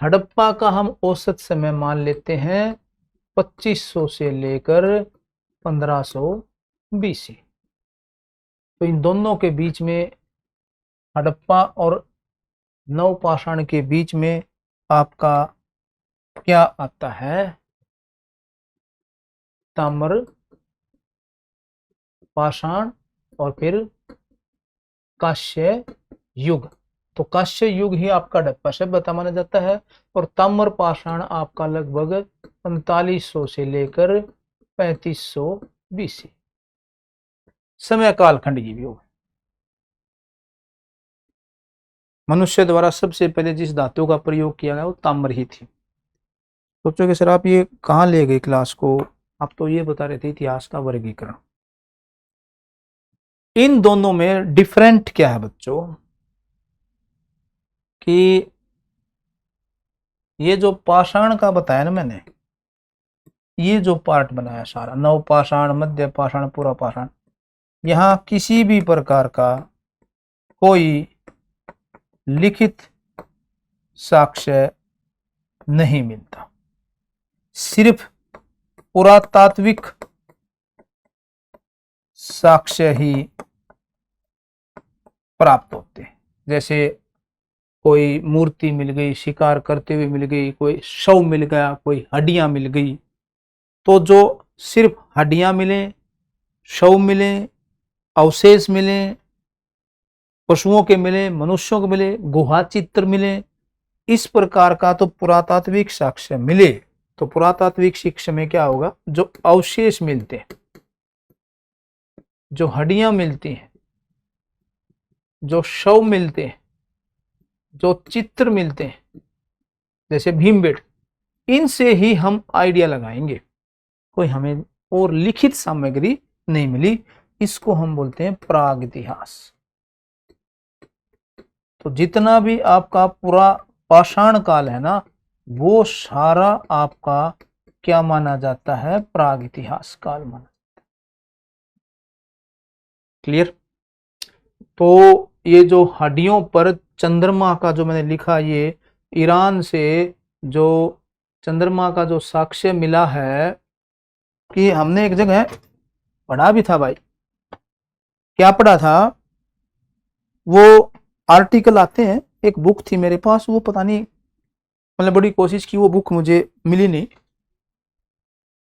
हड़प्पा का हम औसत समय मान लेते हैं 2500 से लेकर 1500 BC। तो इन दोनों के बीच में, हड़प्पा और नवपाषाण के बीच में आपका क्या आता है, ताम्र पाषाण और फिर कांस्य युग। तो कांस्य युग ही आपका हड़प्पा सभ्यता माना जाता है, और ताम्र पाषाण आपका लगभग 4500 से लेकर 3500 BC। समय कालखंड ये भी होगा। मनुष्य द्वारा सबसे पहले जिस धातु का प्रयोग किया गया वो ताम्र ही थी। सोचो कि सर आप ये कहाँ ले गए क्लास को, आप तो ये बता रहे थे इतिहास का वर्गीकरण। इन दोनों में डिफरेंट क्या है बच्चों, कि ये जो पाषाण का बताया ना मैंने, ये जो पार्ट बनाया सारा, नव पाषाण, मध्य पाषाण, पूरा पाषाण, यहां किसी भी प्रकार का कोई लिखित साक्ष्य नहीं मिलता, सिर्फ पुरातात्विक साक्ष्य ही प्राप्त होते हैं। जैसे कोई मूर्ति मिल गई शिकार करते हुए मिल गई, कोई शव मिल गया, कोई हड्डियां मिल गई, तो जो सिर्फ हड्डियां मिले, शव मिले, अवशेष मिले, पशुओं के मिले, मनुष्यों के मिले, गुहा चित्र मिले, इस प्रकार का तो पुरातात्विक साक्ष्य मिले, तो पुरातात्विक साक्ष्य में क्या होगा, जो अवशेष मिलते हैं, जो हड्डियां मिलती हैं, जो शव मिलते हैं, जो चित्र मिलते हैं, जैसे भीमबेटका, इनसे ही हम आइडिया लगाएंगे। कोई हमें और लिखित सामग्री नहीं मिली, इसको हम बोलते हैं प्राग इतिहास। तो जितना भी आपका पूरा पाषाण काल है ना, वो सारा आपका क्या माना जाता है, प्राग इतिहास काल माना जाता है। क्लियर। तो ये जो हड्डियों पर चंद्रमा का जो मैंने लिखा, ये ईरान से जो चंद्रमा का जो साक्ष्य मिला है, कि हमने एक जगह पढ़ा भी था भाई। क्या पढ़ा था? वो आर्टिकल आते हैं, एक बुक थी मेरे पास, वो पता नहीं, मैंने बड़ी कोशिश की, वो बुक मुझे मिली नहीं,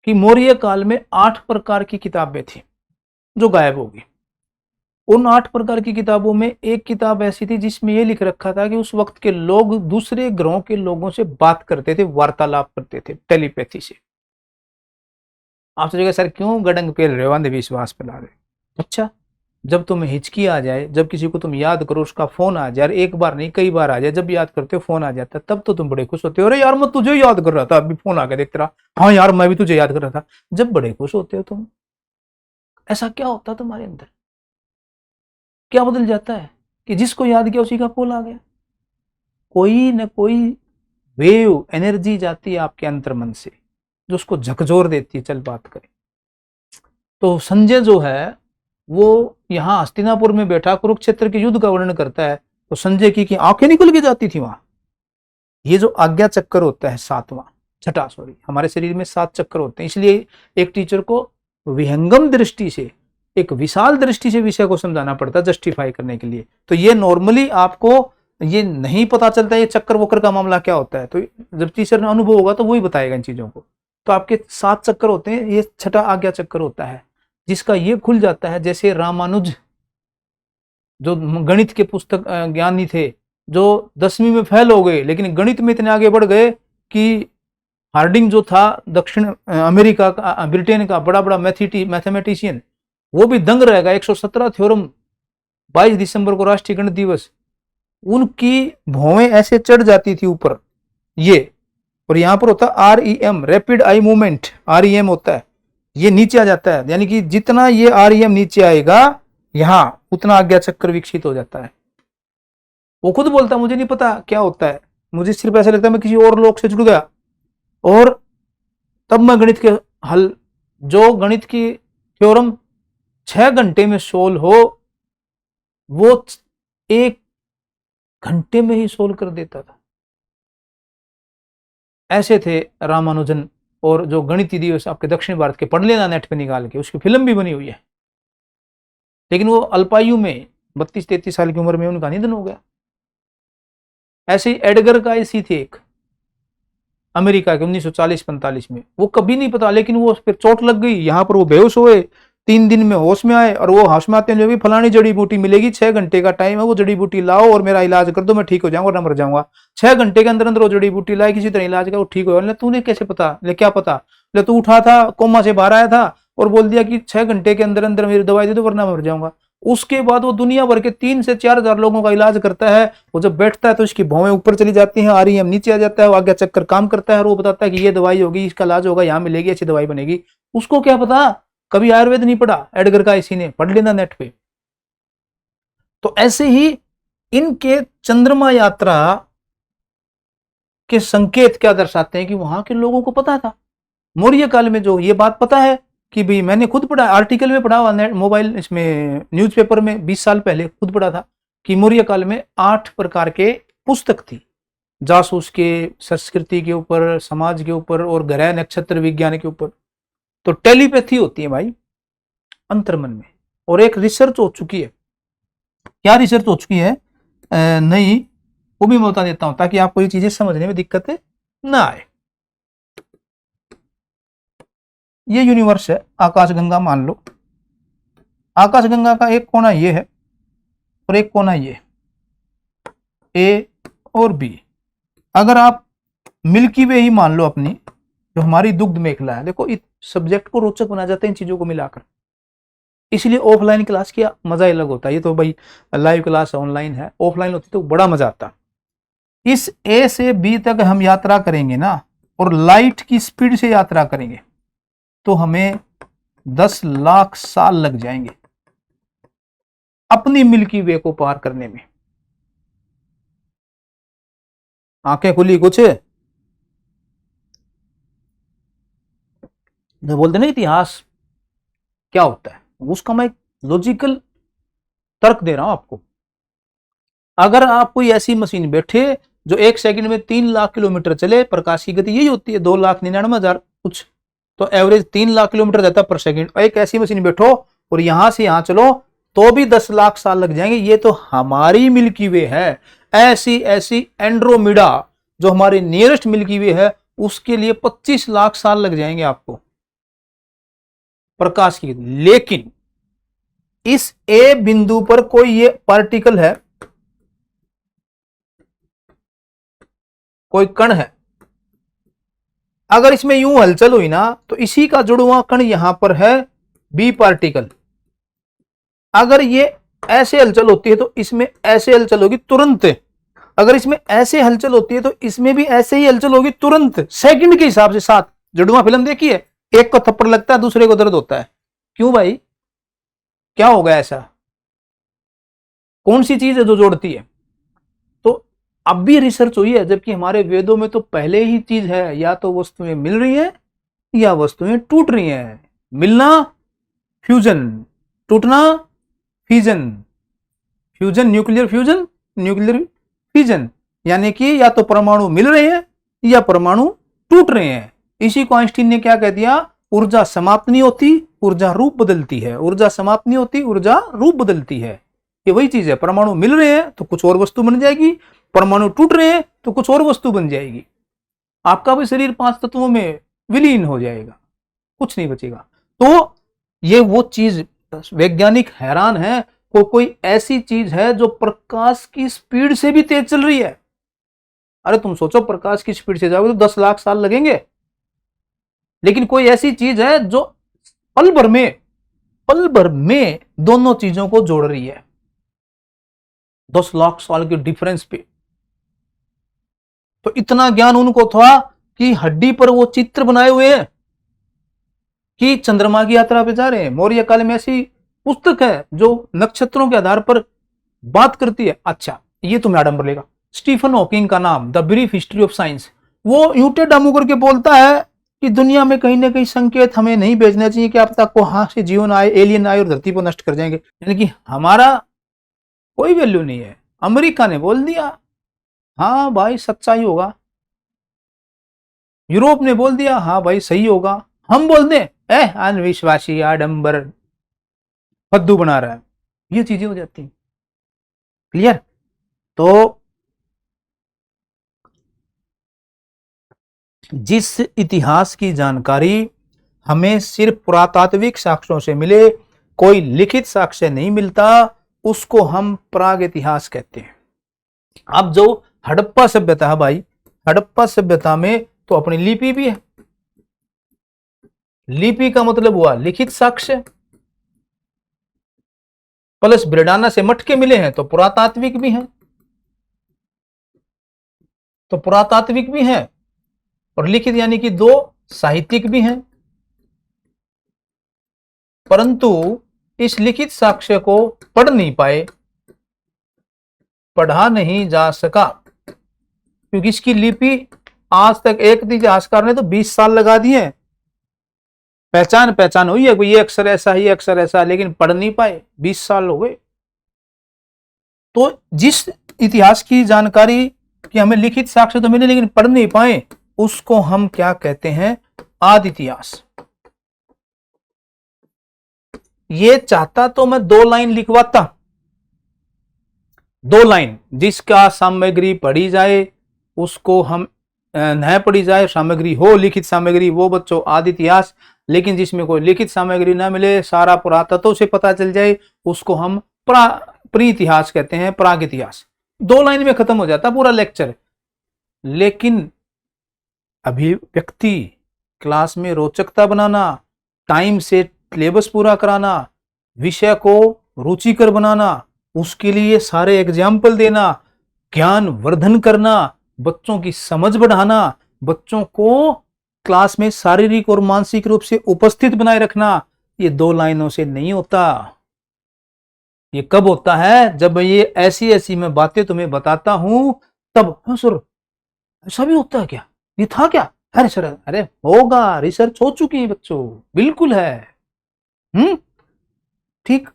कि मौर्य काल में 8 प्रकार की किताबें थी जो गायब हो गई। उन 8 प्रकार की किताबों में एक किताब ऐसी थी जिसमें यह लिख रखा था कि उस वक्त के लोग दूसरे ग्रहों के लोगों से बात करते थे, वार्तालाप करते थे टेलीपैथी से। आप सोचेगा सर क्यों गडंग पेल रहे हो, अंधविश्वास फैला रहे हो? अच्छा, जब तुम्हें हिचकी आ जाए, जब किसी को तुम याद करो, उसका फोन आ जाए, एक बार नहीं कई बार आ जाए, जब याद करते हो फोन आ जाता है, तब तो तुम बड़े खुश होते हो, अरे यार मैं तुझे याद कर रहा था, अभी फोन आ गया देख रहा, हाँ यार मैं भी तुझे याद कर रहा था। जब बड़े खुश होते हो तुम, ऐसा क्या होता है तुम्हारे अंदर, क्या बदल जाता है कि जिसको याद किया उसी का कॉल आ गया? कोई न कोई वेव एनर्जी जाती है आपके अंतर मन से, जो उसको झकझोर देती है, चल बात करें। तो संजय जो है वो यहाँ हस्तिनापुर में बैठा कुरुक्षेत्र के युद्ध का वर्णन करता है, तो संजय की आंखें निकल के जाती थी वहां। ये जो आज्ञा चक्कर होता है, सातवां, छठा सॉरी, हमारे शरीर में 7 चक्कर होते हैं, इसलिए एक टीचर को विहंगम दृष्टि से, एक विशाल दृष्टि से विषय को समझाना पड़ता है जस्टिफाई करने के लिए। तो ये नॉर्मली आपको ये नहीं पता चलता है ये चक्कर वक्कर का मामला क्या होता है, तो जब टीचर ने अनुभव होगा तो वही बताएगा इन चीजों को। तो आपके 7 चक्कर होते हैं, ये छठा आज्ञा चक्कर होता है, जिसका ये खुल जाता है। जैसे रामानुज जो गणित के पुस्तक ज्ञानी थे, जो 10वीं में फेल हो गए, लेकिन गणित में इतने आगे बढ़ गए कि हार्डिंग जो था दक्षिण अमेरिका का, ब्रिटेन का बड़ा बड़ा मैथमेटिशियन, वो भी दंग रहेगा। 117 थ्योरम, 22 दिसंबर को राष्ट्रीय गणित दिवस, उनकी भौवें ऐसे चढ़ जाती थी ऊपर ये। और यहां पर होता है REM, rapid eye movement, REM होता है, ये नीचे आ जाता है, यानी कि जितना ये REM नीचे आएगा यहां, उतना आज्ञा चक्कर विकसित हो जाता है। वो खुद बोलता है मुझे नहीं पता क्या होता है, मुझे सिर्फ ऐसा लगता है मैं किसी और लोग से जुड़ गया, और तब मैं गणित के हल, जो गणित की थ्योरम 6 घंटे में सोल्व हो, वो 1 घंटे में ही सोल्व कर देता था। ऐसे थे रामानुजन। और जो गणित दिवस आपके दक्षिण भारत के, पढ़ लेना नेट पे निकाल के, उसकी फिल्म भी बनी हुई है, लेकिन वो अल्पायु में 32-33 साल की उम्र में उनका निधन हो गया। ऐसे ही एडगर का ऐसी थे एक, अमेरिका के 1940-45 में, वो कभी नहीं पता, लेकिन वो उस पर चोट लग गई, यहाँ पर वो बेहोश हुए, 3 दिन में होश में आए, और वो होश में आते हैं भी फलानी जड़ी बूटी मिलेगी, 6 घंटे का टाइम है, वो जड़ी बूटी लाओ और मेरा इलाज कर दो, मैं ठीक हो जाऊंगा और न मर जाऊंगा। 6 घंटे के अंदर अंदर वो जड़ी बूटी लाए, किसी तरह इलाज का, वो ठीक हो। तूने कैसे पता? ले क्या पता? ले तू उठा था, कोमा से बाहर आया था और बोल दिया कि 6 घंटे के अंदर अंदर मेरी दवाई दे दो वरना मर जाऊंगा। उसके बाद वो दुनिया भर के 3 से 4 हजार लोगों का इलाज करता है। वो जब बैठता है तो इसकी भौवें ऊपर चली जाती हैं, REM नीचे आ जाता है, वो आज्ञा चक्कर काम करता है, और वो बताता है कि ये दवाई होगी, इसका इलाज होगा, यहाँ मिलेगी, अच्छी दवाई बनेगी। उसको क्या पता? कभी आयुर्वेद नहीं पढ़ा एडगर का, इसी ने पढ़ लेना नेट पे। तो ऐसे ही इनके चंद्रमा यात्रा के संकेत क्या दर्शाते हैं कि वहां के लोगों को पता था मौर्य काल में, जो ये बात पता है कि भाई मैंने खुद पढ़ा, आर्टिकल में पढ़ा हुआ, मोबाइल इसमें न्यूज़पेपर में 20 साल पहले खुद पढ़ा था कि मौर्य काल में 8 प्रकार के पुस्तक थी, जासूस के, संस्कृति के ऊपर, समाज के ऊपर, और ग्रह नक्षत्र विज्ञान के ऊपर। तो टेलीपैथी होती है भाई अंतर्मन में, और एक रिसर्च हो चुकी है। क्या रिसर्च हो चुकी है नई, वो भी मैं बता देता हूं ताकि आपको ये चीजें समझने में दिक्कत ना आए। ये यूनिवर्स है, आकाशगंगा मान लो। आकाशगंगा का एक कोना ये है और एक कोना ये, ए और बी। अगर आप मिल्की वे ही मान लो अपनी, जो हमारी दुग्ध मेखला है, देखो इस सब्जेक्ट को रोचक बना जाते हैं इन चीजों को मिलाकर, इसलिए ऑफलाइन क्लास की मजा अलग होता है। ये तो भाई लाइव क्लास ऑनलाइन है, ऑफलाइन होती तो बड़ा मजा आता। इस ए से बी तक हम यात्रा करेंगे ना, और लाइट की स्पीड से यात्रा करेंगे, तो हमें 10 लाख साल लग जाएंगे अपनी मिल्की वे को पार करने में। आंखें खुली कुछ, जो बोलते ना इतिहास क्या होता है, उसका मैं लॉजिकल तर्क दे रहा हूं आपको। अगर आप कोई ऐसी मशीन बैठे जो 1 सेकंड में 3 लाख किलोमीटर चले, प्रकाश की गति यही होती है 2,99,000 कुछ, तो एवरेज 3 लाख किलोमीटर जाता है पर सेकंड। एक ऐसी मशीन बैठो और यहां से यहां चलो तो भी 10 लाख साल लग जाएंगे। ये तो हमारी मिल्की वे है। ऐसी ऐसी एंड्रोमिडा जो हमारे नियरेस्ट मिल्की वे है उसके लिए 25 लाख साल लग जाएंगे आपको प्रकाश की गति। लेकिन इस ए बिंदु पर कोई ये पार्टिकल है, कोई कण है, अगर इसमें यूं हलचल हुई ना तो इसी का जुड़वा कण यहां पर है बी पार्टिकल। अगर ये ऐसे हलचल होती है तो इसमें ऐसे हलचल होगी तुरंत। अगर इसमें ऐसे हलचल होती है तो इसमें भी ऐसे ही हलचल होगी तुरंत, सेकंड के हिसाब से। साथ जुड़वा फिल्म देखी है, एक को थप्पड़ लगता है दूसरे को दर्द होता है। क्यों भाई, क्या होगा ऐसा? कौन सी चीज है जो जोड़ती है? तो अब भी रिसर्च हुई है, जबकि हमारे वेदों में तो पहले ही चीज है, या तो वस्तुएं मिल रही हैं या वस्तुएं टूट रही हैं। मिलना फ्यूजन, टूटना fission, fusion nuclear fusion, nuclear fission, यानी कि या तो परमाणु मिल रहे हैं या परमाणु टूट रहे हैं। इसी को आइंस्टीन ने क्या कह दिया, ऊर्जा समाप्त नहीं होती, ऊर्जा रूप बदलती है। ऊर्जा समाप्त नहीं होती, ऊर्जा रूप बदलती है। ये वही चीज है, परमाणु मिल रहे हैं तो कुछ और वस्तु बन जाएगी, परमाणु टूट रहे हैं तो कुछ और वस्तु बन जाएगी। आपका भी शरीर 5 तत्वों में विलीन हो जाएगा, कुछ नहीं बचेगा। तो ये वो चीज, वैज्ञानिक हैरान है, कोई ऐसी चीज है जो प्रकाश की स्पीड से भी तेज चल रही है। अरे तुम सोचो, प्रकाश की स्पीड से जाओगे तो 10 लाख साल लगेंगे, लेकिन कोई ऐसी चीज है जो पल भर में दोनों चीजों को जोड़ रही है 10 लाख साल के डिफरेंस पे। तो इतना ज्ञान उनको था कि हड्डी पर वो चित्र बनाए हुए हैं कि चंद्रमा की यात्रा पे जा रहे हैं। मौर्य काल में ऐसी पुस्तक है जो नक्षत्रों के आधार पर बात करती है। अच्छा, ये तुम्हें आडंबर लेगा, स्टीफन हॉकिंग का नाम, the brief history of science, वो यूं डामू करके बोलता है कि दुनिया में कहीं ना कहीं संकेत हमें नहीं भेजना चाहिए कि आप तक वहां से जीवन आए, एलियन आए और धरती को नष्ट कर जाएंगे, यानी कि हमारा कोई वैल्यू नहीं है। अमेरिका ने बोल दिया हाँ भाई सच्चाई होगा, यूरोप ने बोल दिया हाँ भाई सही होगा, हम बोल दें अनविश्वासी, आडंबर, फद्दू बना रहा है, ये चीजें हो जाती हैं। क्लियर? तो जिस इतिहास की जानकारी हमें सिर्फ पुरातात्विक साक्ष्यों से मिले, कोई लिखित साक्ष्य नहीं मिलता, उसको हम प्राग इतिहास कहते हैं। अब जो हड़प्पा सभ्यता है भाई, हड़प्पा सभ्यता में तो अपनी लिपि भी है। लिपि का मतलब हुआ लिखित साक्ष्य, प्लस ब्रिडाना से मटके मिले हैं तो पुरातात्विक भी हैं, तो पुरातात्विक भी हैं और लिखित यानी कि 2 साहित्यिक भी हैं। परंतु इस लिखित साक्ष्य को पढ़ नहीं पाए, पढ़ा नहीं जा सका, क्योंकि इसकी लिपि आज तक एक इतिहासकार ने तो 20 साल लगा दिए, पहचान हुई है, ये अक्षर ऐसा, ये अक्षर ऐसा, लेकिन पढ़ नहीं पाए, 20 साल हो गए। तो जिस इतिहास की जानकारी कि हमें लिखित साक्ष्य तो मिले लेकिन पढ़ नहीं पाए, उसको हम क्या कहते हैं, आदि इतिहास। ये चाहता तो मैं 2 लाइन लिखवाता, 2 लाइन, जिसका सामग्री पढ़ी जाए उसको हम न पढ़ी जाए, सामग्री हो लिखित सामग्री, वो बच्चों आदि इतिहास। लेकिन जिसमें कोई लिखित सामग्री ना मिले, सारा पुरातत्व से पता चल जाए, उसको हम प्री इतिहास कहते हैं, प्राग इतिहास। 2 लाइन में खत्म हो जाता पूरा लेक्चर। लेकिन अभिव्यक्ति, क्लास में रोचकता बनाना, टाइम से सिलेबस पूरा कराना, विषय को रुचिकर बनाना, उसके लिए सारे एग्जाम्पल देना, ज्ञान वर्धन करना, बच्चों की समझ बढ़ाना, बच्चों को क्लास में शारीरिक और मानसिक रूप से उपस्थित बनाए रखना, ये 2 लाइनों से नहीं होता। ये कब होता है, जब ये ऐसी ऐसी मैं बातें तुम्हें बताता हूं तब। हाँ सर ऐसा भी होता है क्या, ये था क्या? अरे सर, अरे होगा, रिसर्च हो चुकी है बच्चों, बिल्कुल है। ठीक।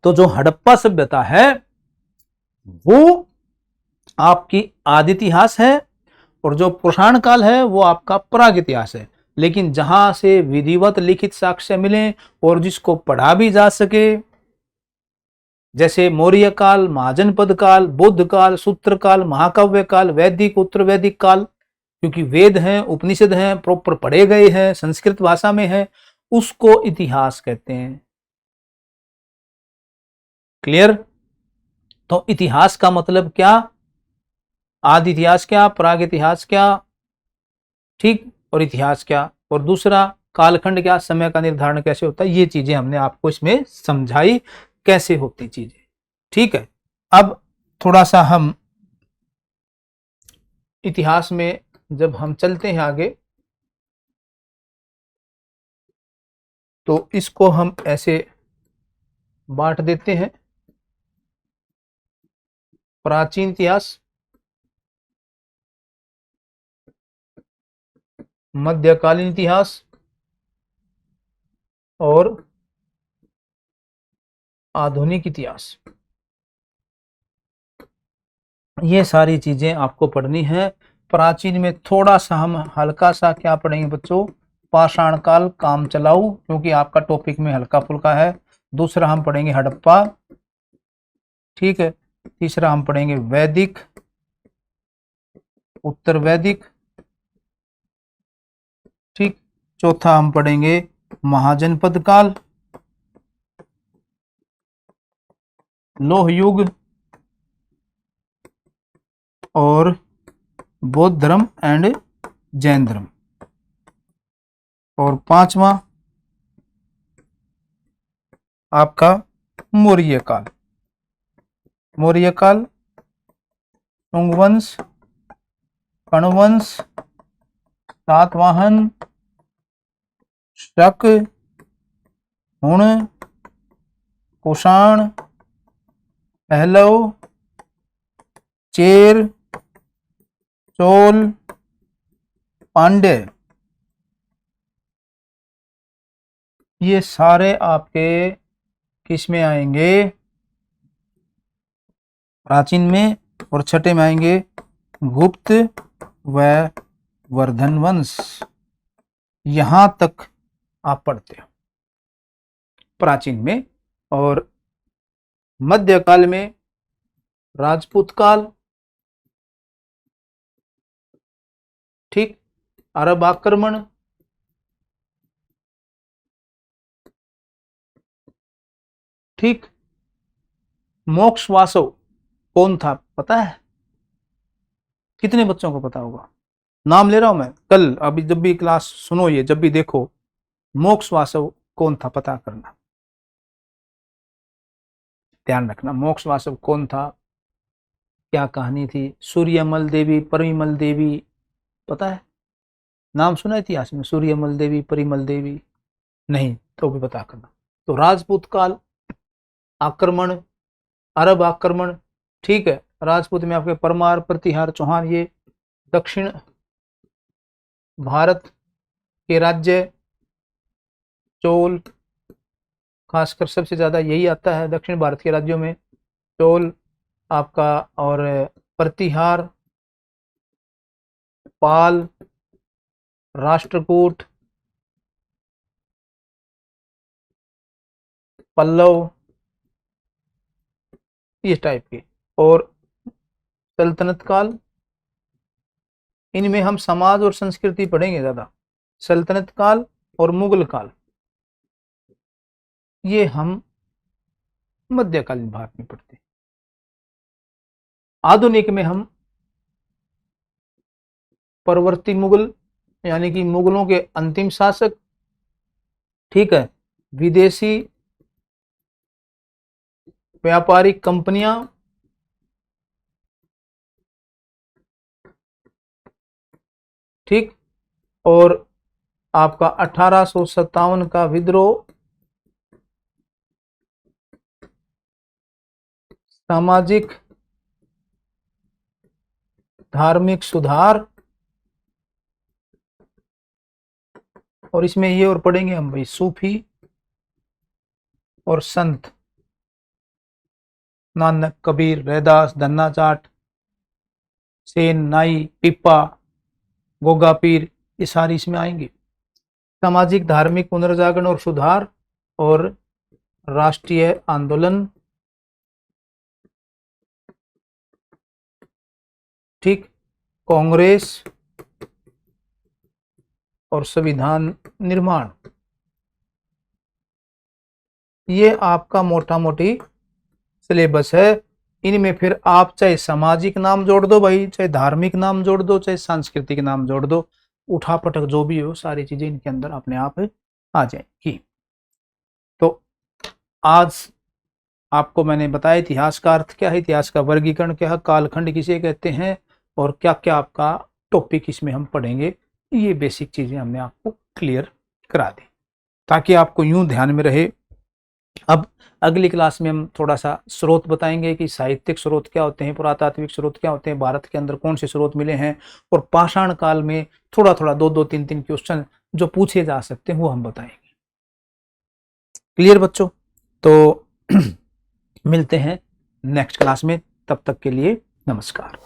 तो जो हड़प्पा सभ्यता है वो आपकी आदि इतिहास है और जो पुराण काल है वो आपका प्राग इतिहास है। लेकिन जहां से विधिवत लिखित साक्ष्य मिले और जिसको पढ़ा भी जा सके, जैसे मौर्य काल, महाजनपद काल, बौद्ध काल, सूत्र काल, महाकाव्य काल, वैदिक, उत्तर वैदिक काल, क्योंकि वेद हैं, उपनिषद हैं, प्रॉपर पढ़े गए हैं, संस्कृत भाषा में है, उसको इतिहास कहते हैं। क्लियर? तो इतिहास का मतलब क्या, आदि इतिहास क्या, प्राग इतिहास क्या, ठीक, और इतिहास क्या, और दूसरा कालखंड क्या, समय का निर्धारण कैसे होता है, ये चीजें हमने आपको इसमें समझाई कैसे होती चीजें। ठीक है, अब थोड़ा सा हम इतिहास में जब हम चलते हैं आगे, तो इसको हम ऐसे बांट देते हैं, प्राचीन इतिहास, मध्यकालीन इतिहास और आधुनिक इतिहास। ये सारी चीजें आपको पढ़नी है। प्राचीन में थोड़ा सा हम हल्का सा क्या पढ़ेंगे बच्चों, पाषाण काल, काम चलाऊ, क्योंकि आपका टॉपिक में हल्का फुल्का है। दूसरा हम पढ़ेंगे हड़प्पा, ठीक है। तीसरा हम पढ़ेंगे वैदिक, उत्तर वैदिक, ठीक। चौथा हम पढ़ेंगे महाजनपद काल, लोह युग और बौद्ध धर्म एंड जैन धर्म। और पांचवा आपका मौर्य काल, मौर्य काल, तुंगवंश, कणवंश, सातवाहन, शक, हुण, कुषाण, पहलव, चेर, चोल, पांड्य, ये सारे आपके किस में आएंगे, प्राचीन में। और छठे में आएंगे गुप्त व वर्धन वंश। यहां तक आप पढ़ते हो प्राचीन में। और मध्यकाल में राजपूत काल, ठीक, अरब आक्रमण, ठीक। मोक्ष वासव कौन था पता है? कितने बच्चों को पता होगा? नाम ले रहा हूं मैं, कल अभी जब भी क्लास सुनो, ये जब भी देखो, मोक्ष वासव कौन था पता करना, ध्यान रखना। मोक्ष वासव कौन था, क्या कहानी थी? सूर्यमल देवी, परिमल देवी, पता है? नाम सुना इतिहास में, सूर्यमल देवी, परिमल देवी? नहीं तो भी पता करना। तो राजपूत काल, आक्रमण, अरब आक्रमण, ठीक है। राजपूत में आपके परमार, प्रतिहार, चौहान, ये दक्षिण भारत के राज्य, चोल, खासकर सबसे ज्यादा यही आता है दक्षिण भारत के राज्यों में, चोल आपका, और प्रतिहार, पाल, राष्ट्रकूट, पल्लव, इस टाइप के। और सल्तनत काल, इनमें हम समाज और संस्कृति पढ़ेंगे ज्यादा। सल्तनत काल और मुगल काल, ये हम मध्यकालीन भाग में पढ़ते हैं। आधुनिक में हम परवर्ती मुगल, यानी कि मुगलों के अंतिम शासक, ठीक है, विदेशी व्यापारिक कंपनियां, ठीक, और आपका 1857 का विद्रोह, सामाजिक धार्मिक सुधार, और इसमें ये और पढ़ेंगे हम भाई सूफी और संत, नानक, कबीर, रैदास, धन्ना चाट, सेन, नाई, पिप्पा, गोगा पीर, ये सारी इसमें आएंगे। सामाजिक धार्मिक पुनर्जागरण और सुधार और राष्ट्रीय आंदोलन, ठीक, कांग्रेस और संविधान निर्माण, ये आपका मोटा मोटी सिलेबस है। इनमें फिर आप चाहे सामाजिक नाम जोड़ दो भाई, चाहे धार्मिक नाम जोड़ दो, चाहे सांस्कृतिक नाम जोड़ दो, उठा पटक जो भी हो, सारी चीजें इनके अंदर अपने आप आ जाएंगी। तो आज आपको मैंने बताया इतिहास का अर्थ क्या है, इतिहास का वर्गीकरण क्या है, कालखंड किसे कहते हैं, और क्या क्या आपका टॉपिक इसमें हम पढ़ेंगे, ये बेसिक चीजें हमने आपको क्लियर करा दी ताकि आपको यूं ध्यान में रहे। अब अगली क्लास में हम थोड़ा सा स्रोत बताएंगे कि साहित्यिक स्रोत क्या होते हैं, पुरातात्विक स्रोत क्या होते हैं, भारत के अंदर कौन से स्रोत मिले हैं, और पाषाण काल में थोड़ा थोड़ा 2-2, 3-3 क्वेश्चन जो पूछे जा सकते हैं वो हम बताएंगे। क्लियर बच्चों? तो मिलते हैं नेक्स्ट क्लास में, तब तक के लिए नमस्कार।